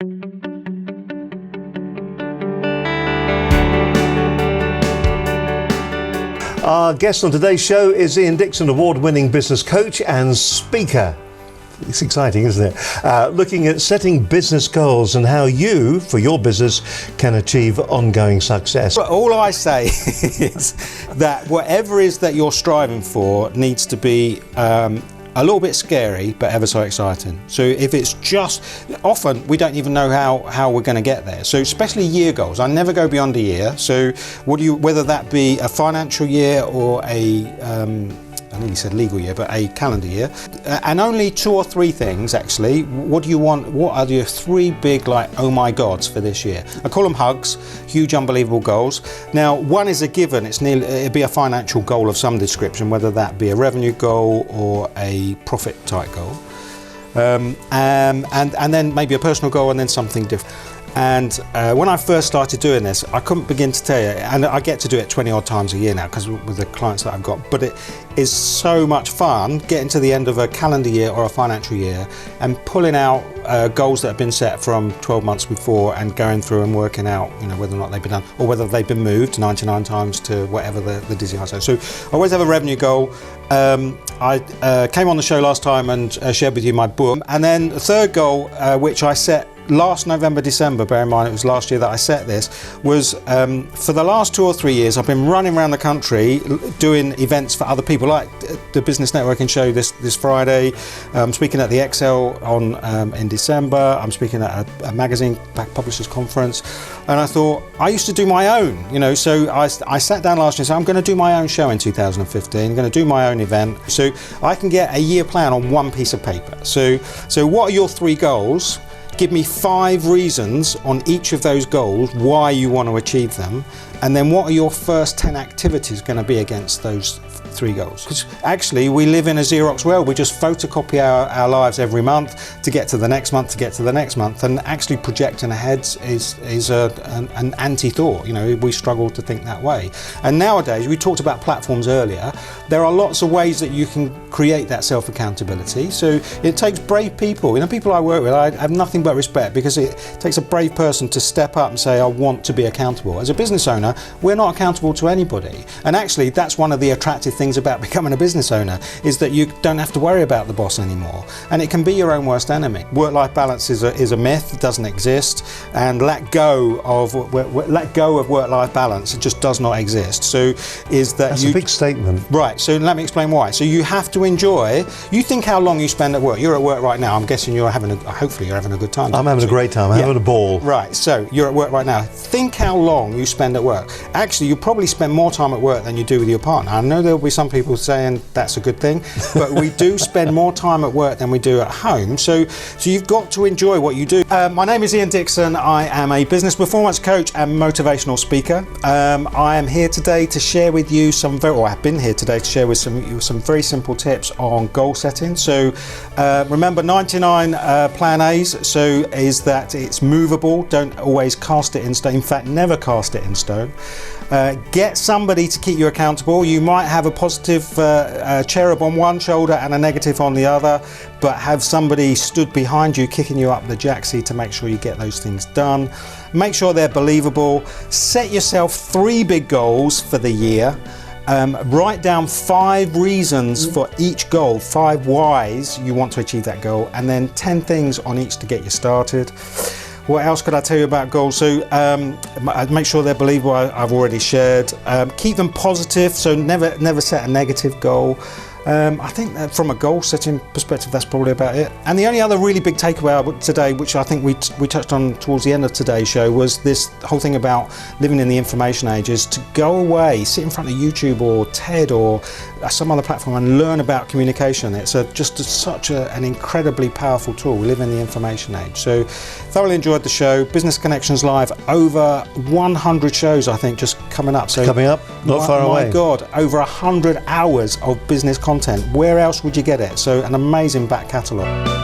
Our guest on today's show is Ian Dickson, award-winning business coach and speaker. It's exciting, isn't it? Looking at setting business goals and how you, for your business, can achieve ongoing success. All I say is that whatever it is that you're striving for needs to be a little bit scary, but ever so exciting. So if it's just, often we don't even know how we're going to get there. So especially year goals, I never go beyond a year. So whether that be a financial year or I nearly said legal year, but a calendar year, and only 2 or 3 things actually. What do you want? What are your 3 big, like, oh my gods for this year? I call them hugs, huge, unbelievable goals. Now, one is a given. It'd be a financial goal of some description, whether that be a revenue goal or a profit type goal, and then maybe a personal goal, and then something different. And when I first started doing this, I couldn't begin to tell you, and I get to do it 20 odd times a year now because with the clients that I've got, but it is so much fun getting to the end of a calendar year or a financial year and pulling out goals that have been set from 12 months before and going through and working out, whether or not they've been done or whether they've been moved 99 times to whatever the dizzy heights are. So I always have a revenue goal. I came on the show last time and shared with you my book, and then the third goal, which I set last November, December, bear in mind it was last year that I set this, was for the last 2 or 3 years I've been running around the country doing events for other people, like the Business Networking show this Friday. I'm speaking at the Excel in December. I'm speaking at a magazine publishers conference, and I thought I used to do my own, so I sat down last year and said I'm going to do my own show in 2015. I'm going to do my own event, so I can get a year plan on one piece of paper. So what are your 3 goals? Give me 5 reasons on each of those goals why you want to achieve them, and then what are your first 10 activities going to be against those 3 goals? Because actually we live in a Xerox world. We just photocopy our lives every month to get to the next month, to get to the next month, and actually projecting ahead is an anti-thought. We struggle to think that way. And nowadays, we talked about platforms earlier, there are lots of ways that you can create that self-accountability. So it takes brave people. People I work with, I have nothing but respect, because it takes a brave person to step up and say, I want to be accountable. As a business owner, we're not accountable to anybody. And actually, that's one of the attractive things about becoming a business owner, is that you don't have to worry about the boss anymore. And it can be your own worst enemy. Work-life balance is a myth. It doesn't exist. And let go of work-life balance. It just does not exist. So that's a big statement. Right. So let me explain why. So you have to enjoy. You think how long you spend at work. You're at work right now. I'm guessing hopefully you're having a good time. I'm having a great time. I'm having a ball. Right. So you're at work right now. Think how long you spend at work. Actually, you probably spend more time at work than you do with your partner. I know there'll be some people saying that's a good thing, but we do spend more time at work than we do at home. So you've got to enjoy what you do. My name is Ian Dickson. I am a business performance coach and motivational speaker. I am here today to share with you I've been here today to share with some very simple tips on goal setting. So remember, 99 plan A's. So is that it's movable. Don't always cast it in stone. In fact, never cast it in stone. Get somebody to keep you accountable. You might have a positive cherub on one shoulder and a negative on the other, but have somebody stood behind you kicking you up the jacksie to make sure you get those things done. Make sure they're believable. Set yourself 3 big goals for the year. Write down 5 reasons for each goal, 5 whys you want to achieve that goal, and then 10 things on each to get you started. What else could I tell you about goals? So make sure they're believable. I've already shared. Keep them positive. So never set a negative goal. I think that from a goal setting perspective, that's probably about it. And the only other really big takeaway today, which I think we touched on towards the end of today's show, was this whole thing about living in the information age, is to go away, sit in front of YouTube or TED or some other platform and learn about communication. It's such an incredibly powerful tool. We live in the information age. So thoroughly enjoyed the show. Business Connections Live, over 100 shows, I think, just coming up. So coming up, not far away. My God, over 100 hours of business content. Where else would you get it? So an amazing back catalogue.